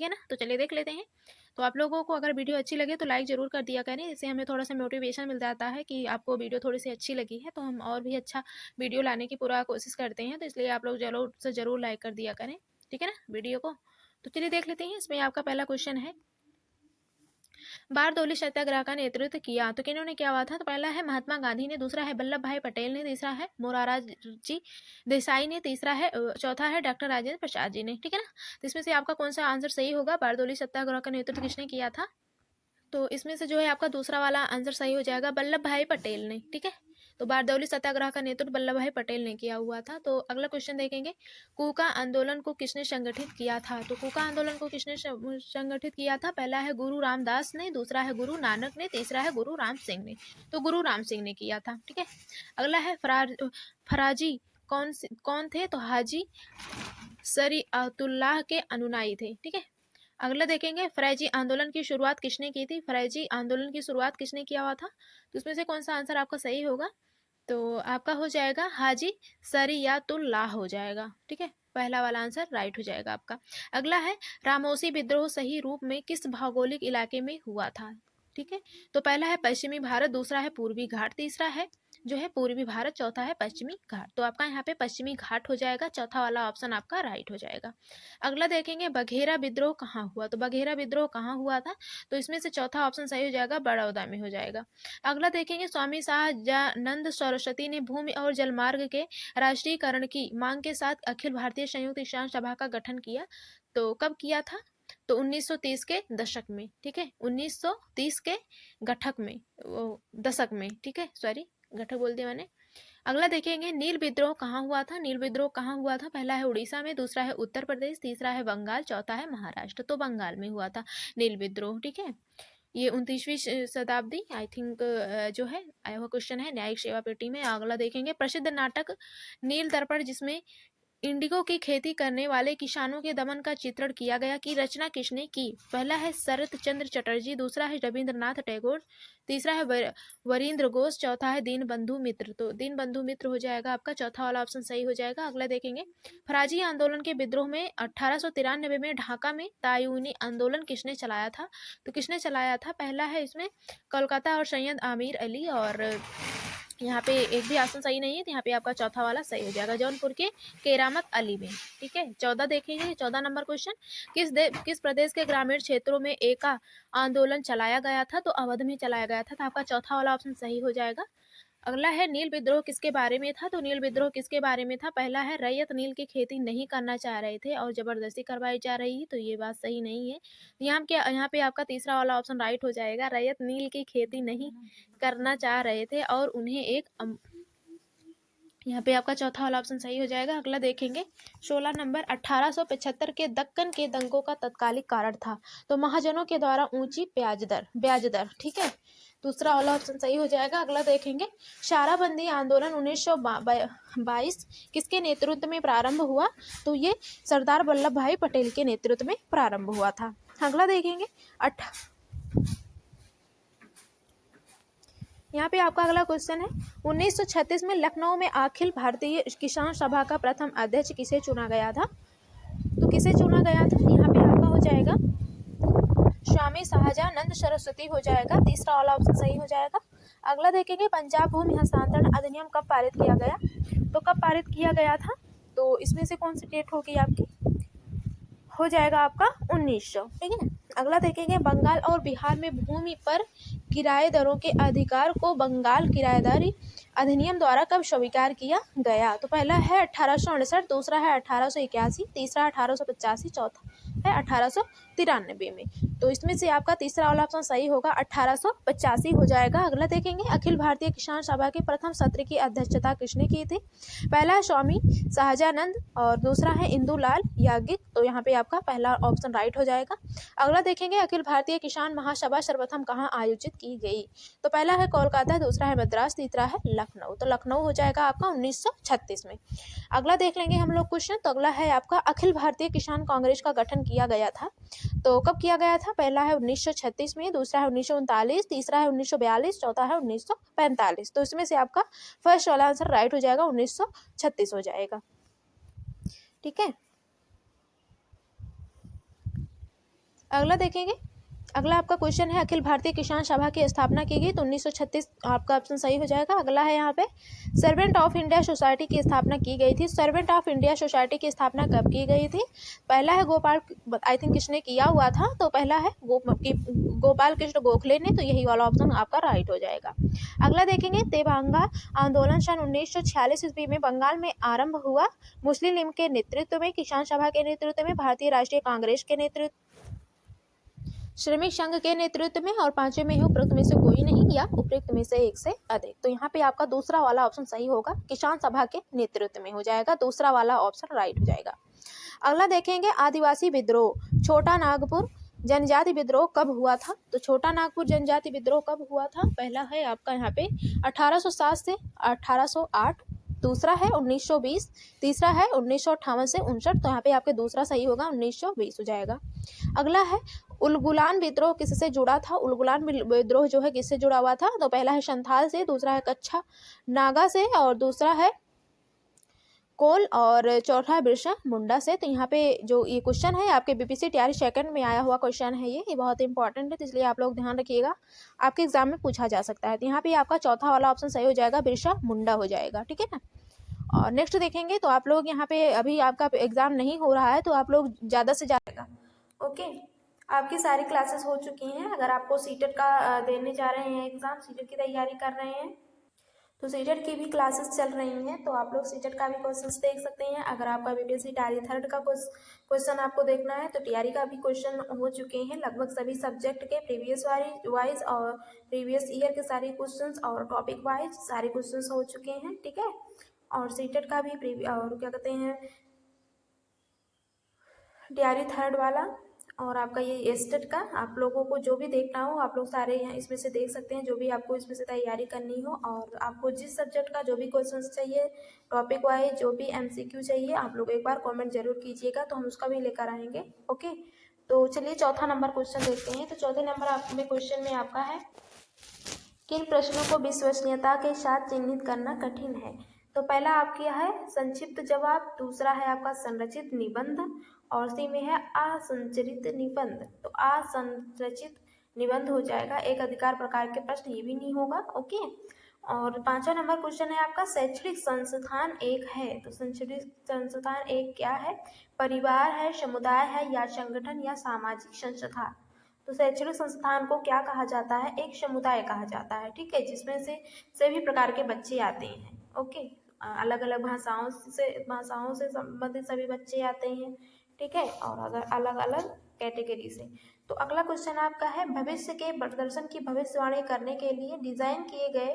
ठीक है ना। तो चलिए देख लेते हैं। तो आप लोगों को अगर वीडियो अच्छी लगे तो लाइक ज़रूर कर दिया करें, इससे हमें थोड़ा सा मोटिवेशन मिल जाता है कि आपको वीडियो थोड़ी सी अच्छी लगी है, तो हम और भी अच्छा वीडियो लाने की पूरा कोशिश करते हैं। तो इसलिए आप लोग ज़रूर से ज़रूर लाइक कर दिया करें, ठीक है ना, वीडियो को। तो चलिए देख लेते हैं। इसमें आपका पहला क्वेश्चन है, बारदौली सत्याग्रह का नेतृत्व किया तो किन्होंने किया हुआ था? तो पहला है महात्मा गांधी ने, दूसरा है वल्लभ भाई पटेल ने, तीसरा है मोरारजी देसाई ने, तीसरा है चौथा है डॉक्टर राजेंद्र प्रसाद जी ने, ठीक है ना। तो इसमें से आपका कौन सा आंसर सही होगा? बारदौली सत्याग्रह का नेतृत्व किसने किया था? तो इसमें से जो है आपका दूसरा वाला आंसर सही हो जाएगा, वल्लभ भाई पटेल ने, ठीक है। तो बारदौली सत्याग्रह का नेतृत्व वल्लभ भाई पटेल ने किया हुआ था। तो अगला क्वेश्चन देखेंगे, कूका आंदोलन को किसने संगठित किया था? तो कूका आंदोलन को किसने संगठित किया था? पहला है गुरु रामदास ने, दूसरा है गुरु नानक ने, तीसरा है गुरु राम सिंह ने। तो गुरु राम सिंह ने किया था, ठीक है। अगला है फराजी कौन थे? तो हाजी शरीअतुल्लाह के अनुयायी थे, ठीक है। अगला देखेंगे, फरैजी आंदोलन की शुरुआत किसने की थी? फरैजी आंदोलन की शुरुआत किसने किया हुआ था? तो इसमें से कौन सा आंसर आपका सही होगा? तो आपका हो जाएगा हाजी शरीयतुल्लाह हो जाएगा, ठीक है। पहला वाला आंसर राइट हो जाएगा आपका। अगला है, रामोसी विद्रोह सही रूप में किस भौगोलिक इलाके में हुआ था? ठीक है। तो पहला है पश्चिमी भारत, दूसरा है पूर्वी घाट, तीसरा है जो है पूर्वी भारत, चौथा है पश्चिमी घाट। तो आपका यहाँ पे पश्चिमी घाट हो जाएगा, चौथा वाला ऑप्शन आपका राइट हो जाएगा। अगला देखेंगे, बघेरा विद्रोह कहाँ हुआ? तो बघेरा विद्रोह कहाँ हुआ था? तो इसमें से चौथा ऑप्शन सही हो जाएगा, बड़ौदा में हो जाएगा। अगला देखेंगे, स्वामी शाहजानंद सरस्वती ने भूमि और जलमार्ग के राष्ट्रीयकरण की मांग के साथ अखिल भारतीय संयुक्त किसान सभा का गठन किया। तो कब किया था? तो 1930 के दशक में, ठीक है। 1930 के दशक में, ठीक है, सॉरी घटक बोल दिया मैंने। अगला देखेंगे, नील विद्रोह कहाँ हुआ था? नील विद्रोह कहाँ हुआ था? पहला है उड़ीसा में, दूसरा है उत्तर प्रदेश, तीसरा है बंगाल, चौथा है महाराष्ट्र। तो बंगाल में हुआ था नील विद्रोह, ठीक है। ये 29वीं शताब्दी आई थिंक जो है आया हुआ क्वेश्चन है न्यायिक सेवा पेटी में। अगला देखेंगे, प्रसिद्ध नाटक नील दर्पण जिसमें इंडिगो की खेती करने वाले किसानों के दमन का चित्रण किया गया की रचना किसने की? पहला है शरत चंद्र चटर्जी, दूसरा है रविंद्रनाथ टैगोर, तीसरा है वरींद्र घोष, चौथा है दीनबंधु मित्र। तो दीनबंधु मित्र हो जाएगा आपका, चौथा वाला ऑप्शन सही हो जाएगा। अगला देखेंगे, फराजी आंदोलन के विद्रोह में 1893 में ढाका में तायूनी आंदोलन किसने चलाया था? तो किसने चलाया था? पहला है इसमें कोलकाता और सैयद आमिर अली, और यहाँ पे एक भी ऑप्शन सही नहीं है, तो यहाँ पे आपका चौथा वाला सही हो जाएगा, जौनपुर के केरामत अली में, ठीक है। 14 देखेंगे, 14 नंबर क्वेश्चन, किस प्रदेश के ग्रामीण क्षेत्रों में एका आंदोलन चलाया गया था? तो अवध में चलाया गया था। तो आपका चौथा वाला ऑप्शन सही हो जाएगा। अगला है, नील विद्रोह किसके बारे में था? तो नील विद्रोह किसके बारे में था? पहला है, रैयत नील की खेती नहीं करना चाह रहे थे और जबरदस्ती करवाई जा रही है। तो ये बात सही नहीं है। यहाँ पे आपका तीसरा वाला ऑप्शन राइट हो जाएगा, रैयत नील की खेती नहीं करना चाह रहे थे और उन्हें यहाँ पे आपका चौथा वाला ऑप्शन सही हो जाएगा। अगला देखेंगे, 16 नंबर, 1875 के दक्कन के दंगों का तत्कालिक कारण था? तो महाजनों के द्वारा ऊंची ब्याज दर, ठीक है। दूसरा वाला ऑप्शन सही हो जाएगा। अगला देखेंगे, साराबंदी आंदोलन 1922 किसके नेतृत्व में प्रारंभ हुआ? तो ये सरदार वल्लभ भाई पटेल के नेतृत्व में प्रारंभ हुआ था। अगला देखेंगे, यहाँ पे आपका अगला क्वेश्चन है, 1936 में लखनऊ में अखिल भारतीय किसान सभा का प्रथम अध्यक्ष किसे चुना गया था? तो किसे चुना गया था? यहाँ पे आपका हो जाएगा स्वामी शाहजानंद सरस्वती हो जाएगा। तीसरा वाला ऑप्शन सही हो जाएगा। अगला देखेंगे, पंजाब भूमि हस्तांतरण अधिनियम कब पारित किया गया? तो कब पारित किया गया था? तो इसमें से कौन सी डेट होगी आपकी? हो जाएगा आपका 1900, ठीक है। अगला देखेंगे, बंगाल और बिहार में भूमि पर किराएदारों के अधिकार को बंगाल किराएदारी अधिनियम द्वारा कब स्वीकार किया गया? तो पहला है 1868, दूसरा है 1881, तीसरा 1885, चौथा है 1893 में। तो इसमें से आपका तीसरा वाला ऑप्शन सही होगा, 1885 हो जाएगा। अगला देखेंगे, अखिल भारतीय किसान सभा के प्रथम सत्र की अध्यक्षता किसने की थी? पहला है स्वामी शाहजानंद और दूसरा है इंदुलाल याज्ञिक। तो यहाँ पे आपका पहला ऑप्शन राइट हो जाएगा। अगला देखेंगे, अखिल भारतीय किसान महासभा सर्वप्रथम कहाँ आयोजित की गई? तो पहला है कोलकाता, दूसरा है मद्रास, तीसरा है लखनऊ। तो लखनऊ हो जाएगा आपका 1936 में। अगला देख लेंगे हम लोग क्वेश्चन। तो अगला है आपका, अखिल भारतीय किसान कांग्रेस का गठन किया गया था, तो कब किया गया था? पहला है 1936 में, दूसरा है 1939, तीसरा है 1942, चौथा है 1945। तो इसमें से आपका फर्स्ट वाला आंसर राइट हो जाएगा, 1936 हो जाएगा, ठीक है। अगला देखेंगे, अगला आपका क्वेश्चन है अखिल भारतीय किसान सभा की स्थापना की गई, तो 1936 आपका ऑप्शन सही हो जाएगा। अगला है यहाँ पे सर्वेंट ऑफ इंडिया सोसाइटी की स्थापना की गई थी। सर्वेंट ऑफ इंडिया सोसाइटी की स्थापना कब की गई थी? पहला है गोपाल, आई थिंक किसने किया हुआ था, तो पहला है गोपाल कृष्ण गोखले ने, तो यही वाला ऑप्शन आपका राइट हो जाएगा। अगला देखेंगे, देवांगा आंदोलन सन 1946 ईस्वी में बंगाल में आरंभ हुआ। मुस्लिम लीग के नेतृत्व में, किसान सभा के नेतृत्व में, भारतीय राष्ट्रीय कांग्रेस के नेतृत्व, श्रमिक संघ के नेतृत्व में, और पांचवें में उपरोक्त में से कोई नहीं या उपरोक्त में से एक से अधिक। तो यहाँ पे आपका दूसरा वाला ऑप्शन सही होगा, किसान सभा के नेतृत्व में हो जाएगा, दूसरा वाला ऑप्शन राइट हो जाएगा। अगला देखेंगे, आदिवासी विद्रोह, छोटा नागपुर जनजाति विद्रोह कब हुआ था? तो छोटा नागपुर जनजाति विद्रोह कब हुआ था? पहला है आपका यहाँ पे 1807 से 1808, दूसरा है 1920, तीसरा है 1958 से 59, तो यहाँ पे आपके दूसरा सही होगा, 1920 हो जाएगा। अगला है उलगुलान विद्रोह किससे जुड़ा था? उलगुलान विद्रोह जो है किससे जुड़ा हुआ था? तो पहला है संथाल से, दूसरा है कच्छा नागा से, और दूसरा है कोल, और चौथा है बिरसा मुंडा से। तो यहाँ पे जो ये क्वेश्चन है आपके बीपीएससी टीआरई सेकंड में आया हुआ क्वेश्चन है, ये बहुत इंपॉर्टेंट है, तो इसलिए आप लोग ध्यान रखिएगा, आपके एग्जाम में पूछा जा सकता है। तो यहाँ पे आपका चौथा वाला ऑप्शन सही हो जाएगा, बिरसा मुंडा हो जाएगा, ठीक है ना। और नेक्स्ट देखेंगे, तो आप लोग यहाँ पे अभी आपका एग्जाम नहीं हो रहा है, तो आप लोग ज़्यादा से ज़्यादा, ओके, आपकी सारी क्लासेस हो चुकी हैं। अगर आपको सीटेट का देने जा रहे हैं एग्जाम, सीटेट की तैयारी कर रहे हैं, तो सीटेट की भी क्लासेस चल रही हैं, तो आप लोग सीटेट का भी क्वेश्चंस देख सकते हैं। अगर आपका बीपीएससी टीआरई थर्ड का क्वेश्चन आपको देखना है, तो टीआरई का भी क्वेश्चन हो चुके हैं लगभग सभी सब्जेक्ट के, प्रीवियस वाइज और प्रीवियस ईयर के सारे क्वेश्चंस और टॉपिक वाइज सारे क्वेश्चंस हो चुके हैं, ठीक है। और सीटेट का भी और क्या कहते हैं टीआरई थर्ड वाला, और आपका ये एस्टेट का, आप लोगों को जो भी देखना हो आप लोग सारे यहाँ इसमें से देख सकते हैं, जो भी आपको इसमें से तैयारी करनी हो, और आपको जिस सब्जेक्ट का जो भी क्वेश्चंस चाहिए टॉपिक वाइज, जो भी एमसीक्यू चाहिए, आप लोग एक बार कमेंट जरूर कीजिएगा, तो हम उसका भी लेकर आएंगे, ओके। तो चलिए चौथा नंबर क्वेश्चन देखते हैं। तो चौथे नंबर में क्वेश्चन में आपका है, किन प्रश्नों को विश्वसनीयता के साथ चिन्हित करना कठिन है? तो पहला आपका है संक्षिप्त जवाब, दूसरा है आपका संरचित निबंध, और सी में है असंरचित निबंध। तो असंरचित निबंध हो जाएगा। एक अधिकार प्रकार के प्रश्न ये भी नहीं होगा, ओके। और पांचवा नंबर क्वेश्चन है आपका, शैक्षणिक संस्थान एक है। तो शैक्षणिक संस्थान एक क्या है? परिवार है, समुदाय है, या संगठन या सामाजिक संस्था। तो शैक्षणिक संस्थान को क्या कहा जाता है? एक समुदाय कहा जाता है, ठीक है, जिसमें से सभी प्रकार के बच्चे आते हैं, ओके। अलग अलग भाषाओं से संबंधित सभी बच्चे आते हैं, ठीक है, और अगर अलग अलग कैटेगरी से। तो अगला क्वेश्चन आपका है, भविष्य के प्रदर्शन की भविष्यवाणी करने के लिए डिजाइन किए गए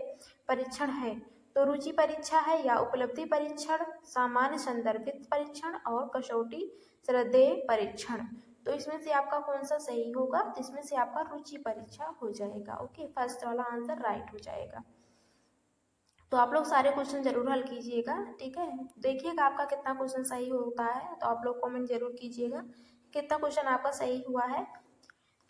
परीक्षण है। तो रुचि परीक्षा है, या उपलब्धि परीक्षण, सामान्य संदर्भित परीक्षण, और कसौटी श्रद्धेय परीक्षण। तो इसमें से आपका कौन सा सही होगा? इसमें से आपका रुचि परीक्षा हो जाएगा, ओके, फर्स्ट वाला आंसर राइट हो जाएगा। तो आप लोग सारे क्वेश्चन जरूर हल कीजिएगा, ठीक है, देखिएगा आपका कितना क्वेश्चन सही होता है, तो आप लोग कमेंट जरूर कीजिएगा कितना क्वेश्चन आपका सही हुआ है।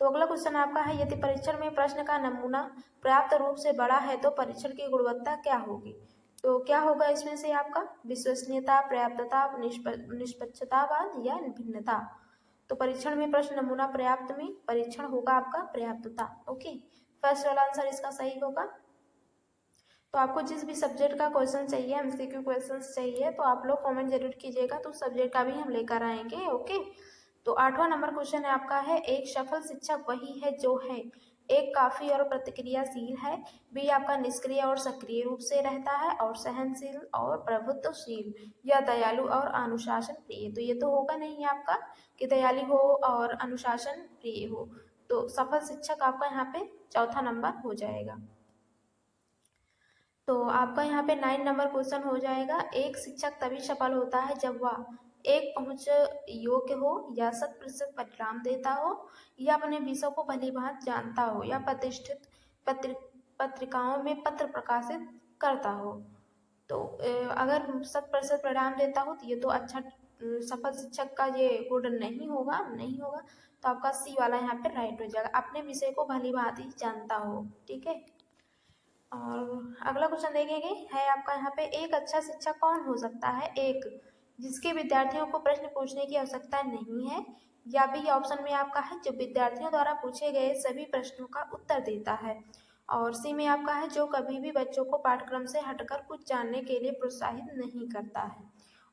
तो अगला क्वेश्चन आपका है, यदि परीक्षण में प्रश्न का नमूना पर्याप्त रूप से बड़ा है तो परीक्षण की गुणवत्ता क्या होगी? तो क्या होगा इसमें से आपका? विश्वसनीयता, पर्याप्तता, निष्पक्षतावाद, या भिन्नता। तो परीक्षण में प्रश्न नमूना पर्याप्त में परीक्षण होगा आपका पर्याप्तता, ओके, फर्स्ट वाला आंसर इसका सही होगा। तो आपको जिस भी सब्जेक्ट का क्वेश्चन चाहिए, एमसीक्यू क्वेश्चंस चाहिए, तो आप लोग कमेंट जरूर कीजिएगा, तो सब्जेक्ट का भी हम लेकर आएंगे, ओके। तो आठवां नंबर क्वेश्चन है आपका है, एक सफल शिक्षक वही है जो है, एक काफी और प्रतिक्रियाशील है, बी आपका निष्क्रिय और सक्रिय रूप से रहता है, और सहनशील और प्रभुत्वशील, या दयालु और अनुशासन प्रिय। तो ये तो होगा नहीं आपका कि दयालु हो और अनुशासन प्रिय हो। तो सफल शिक्षक आपका यहाँ पे चौथा नंबर हो जाएगा। तो आपका यहाँ पे 9 नंबर क्वेश्चन हो जाएगा, एक शिक्षक तभी सफल होता है जब वह एक पहुंच योग्य हो, या 100% परिणाम देता हो, या अपने विषय को भली भांति जानता हो, या प्रतिष्ठित पत्रिकाओं में पत्र प्रकाशित करता हो। तो अगर 100% परिणाम देता हो तो ये तो अच्छा सफल शिक्षक का ये गुण नहीं होगा, तो आपका सी वाला यहाँ पे राइट हो जाएगा, अपने विषय को भली भांति जानता हो, ठीक है। और अगला क्वेश्चन देखेंगे, है आपका यहाँ पे, एक अच्छा शिक्षक कौन हो सकता है? एक जिसके विद्यार्थियों को प्रश्न पूछने की आवश्यकता नहीं है, या बी ऑप्शन में आपका है जो विद्यार्थियों द्वारा पूछे गए सभी प्रश्नों का उत्तर देता है, और सी में आपका है जो कभी भी बच्चों को पाठ्यक्रम से हटकर कुछ जानने के लिए प्रोत्साहित नहीं करता है,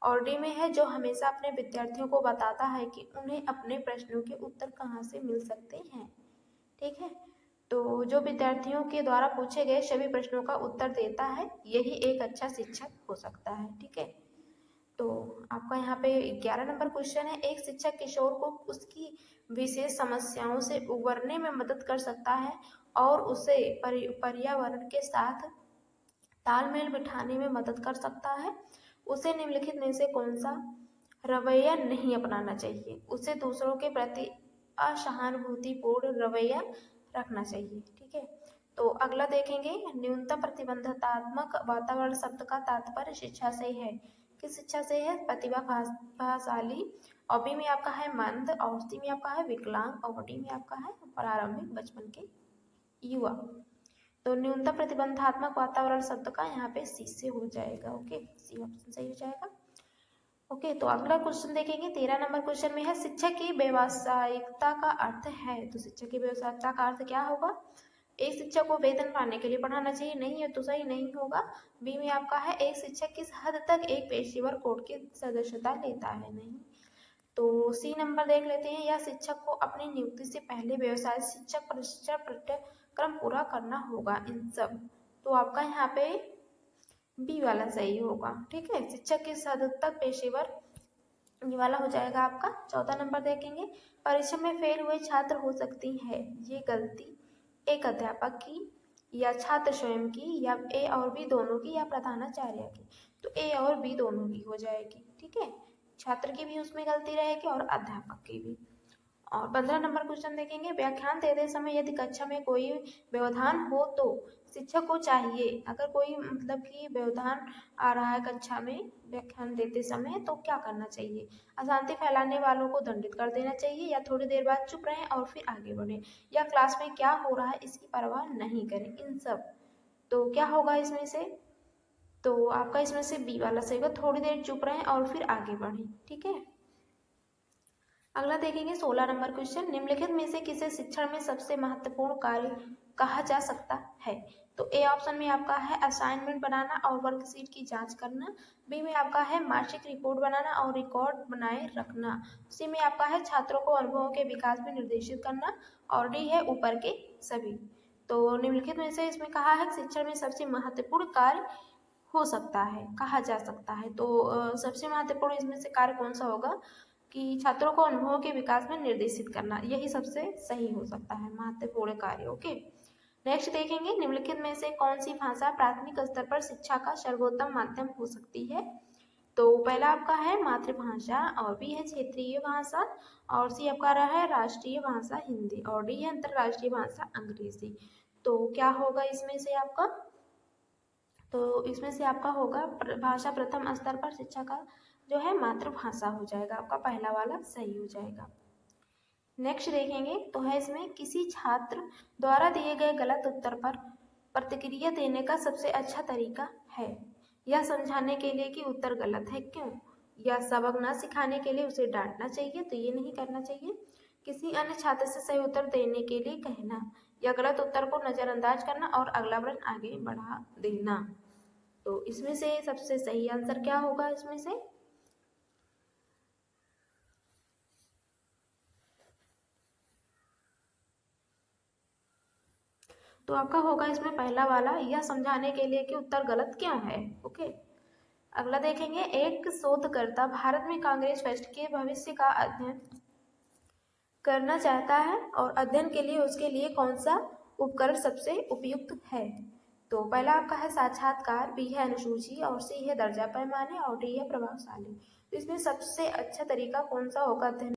और डी में है जो हमेशा अपने विद्यार्थियों को बताता है कि उन्हें अपने प्रश्नों के उत्तर कहाँ से मिल सकते हैं। ठीक है, तो जो विद्यार्थियों के द्वारा पूछे गए सभी प्रश्नों का उत्तर देता है यही एक अच्छा शिक्षक हो सकता है। ठीक है, तो आपका यहाँ पे 11 नंबर क्वेश्चन है, एक शिक्षक किशोर को उसकी विशेष समस्याओं से उबरने में मदद कर सकता है और उसे पर्यावरण के साथ तालमेल बिठाने में मदद कर सकता है। उसे निम्नलिखित में से कौन सा रवैया नहीं अपनाना चाहिए? उसे दूसरों के प्रति असहानुभूतिपूर्ण रवैया रखना चाहिए। ठीक है, तो अगला देखेंगे, न्यूनतम प्रतिबंधात्मक वातावरण शब्द का तात्पर्य शिक्षा से है। किस शिक्षा से है? प्रतिभाशाली, और बी में आपका है मंद, और सी में आपका है विकलांग, और डी में आपका है प्रारंभिक बचपन के युवा। तो न्यूनतम प्रतिबंधात्मक वातावरण शब्द का यहाँ पे सी से हो जाएगा। ओके, सी ऑप्शन सही हो जाएगा। ओके, तो अगला क्वेश्चन देखेंगे, 13 नंबर क्वेश्चन में है शिक्षक की व्यावसायिकता का अर्थ है। तो शिक्षक की व्यावसायिकता का अर्थ क्या होगा? एक शिक्षक को वेतन पाने के लिए पढ़ाना चाहिए, नहीं है तो सही नहीं होगा। बी में आपका है एक शिक्षक किस हद तक एक पेशेवर कोड की सदस्यता लेता है, नहीं। तो सी नंबर देख लेते हैं, या शिक्षक को अपनी नियुक्ति से पहले व्यवसाय शिक्षक प्रशिक्षण पाठ्यक्रम पूरा करना होगा, इन सब। तो आपका यहाँ पे बी वाला सही होगा। ठीक है, शिक्षक किस हद तक पेशेवर, ये वाला हो जाएगा आपका। 14 नंबर देखेंगे, परीक्षा में फेल हुए छात्र हो सकती है ये गलती एक अध्यापक की या छात्र स्वयं की या ए और बी दोनों की या प्रधानाचार्य की। तो ए और बी दोनों की हो जाएगी। ठीक है, छात्र की भी उसमें गलती रहेगी और अध्यापक की भी। और 15 नंबर क्वेश्चन देखेंगे, व्याख्यान देते समय यदि कक्षा में कोई व्यवधान हो तो शिक्षक को चाहिए, अगर कोई मतलब कि व्यवधान आ रहा है कक्षा में व्याख्यान देते समय तो क्या करना चाहिए? अशांति फैलाने वालों को दंडित कर देना चाहिए, या थोड़ी देर बाद चुप रहें और फिर आगे बढ़ें, या क्लास में क्या हो रहा है इसकी परवाह नहीं करें, इन सब। तो क्या होगा इसमें से? तो आपका इसमें से बी वाला सही होगा, थोड़ी देर चुप रहें और फिर आगे बढ़ें। ठीक है, अगला देखेंगे 16 नंबर क्वेश्चन, निम्नलिखित में से किसे शिक्षण में सबसे महत्वपूर्ण कार्य कहा जा सकता है? तो ए ऑप्शन में आपका है असाइनमेंट बनाना और वर्कशीट की जांच करना, बी में आपका है मासिक रिपोर्ट बनाना और रिकॉर्ड बनाए रखना, सी में आपका है छात्रों को अनुभवों के विकास में निर्देशित करना, और डी है ऊपर के सभी। तो निम्नलिखित में से इसमें कहा है शिक्षण में सबसे महत्वपूर्ण कार्य हो सकता है, कहा जा सकता है। तो सबसे महत्वपूर्ण इसमें से कार्य कौन सा होगा कि छात्रों को अनुभवों के विकास में निर्देशित करना, यही सबसे सही हो सकता है महत्वपूर्ण कार्य। ओके, नेक्स्ट देखेंगे, निम्नलिखित में से कौन सी भाषा प्राथमिक स्तर पर शिक्षा का सर्वोत्तम माध्यम हो सकती है? तो पहला आपका है मातृभाषा, और बी है क्षेत्रीय भाषा, और सी आपका रहा है राष्ट्रीय भाषा हिंदी, और डी है अंतरराष्ट्रीय भाषा अंग्रेजी। तो क्या होगा इसमें से आपका? तो इसमें से आपका होगा भाषा प्रथम स्तर पर शिक्षा का जो है मातृभाषा हो जाएगा, आपका पहला वाला सही हो जाएगा। नेक्स्ट देखेंगे, तो है इसमें किसी छात्र द्वारा दिए गए गलत उत्तर पर प्रतिक्रिया देने का सबसे अच्छा तरीका है, यह समझाने के लिए कि उत्तर गलत है क्यों, या सबक ना सिखाने के लिए उसे डांटना चाहिए, तो ये नहीं करना चाहिए, किसी अन्य छात्र से सही उत्तर देने के लिए कहना, या गलत उत्तर को नजरअंदाज करना और अगला प्रश्न आगे बढ़ा देना। तो इसमें से सबसे सही आंसर क्या होगा इसमें से? तो आपका होगा इसमें पहला वाला, यह समझाने के लिए कि उत्तर गलत क्यों है। ओके, अगला देखेंगे, एक शोधकर्ता भारत में कांग्रेस फर्स्ट के भविष्य का अध्ययन करना चाहता है और अध्ययन के लिए उसके लिए कौन सा उपकरण सबसे उपयुक्त है? तो पहला आपका है साक्षात्कार, बी है अनुसूची, और सी है दर्जा पैमाने, और डी है प्रभावशाली। तो इसमें सबसे अच्छा तरीका कौन सा होगा अध्ययन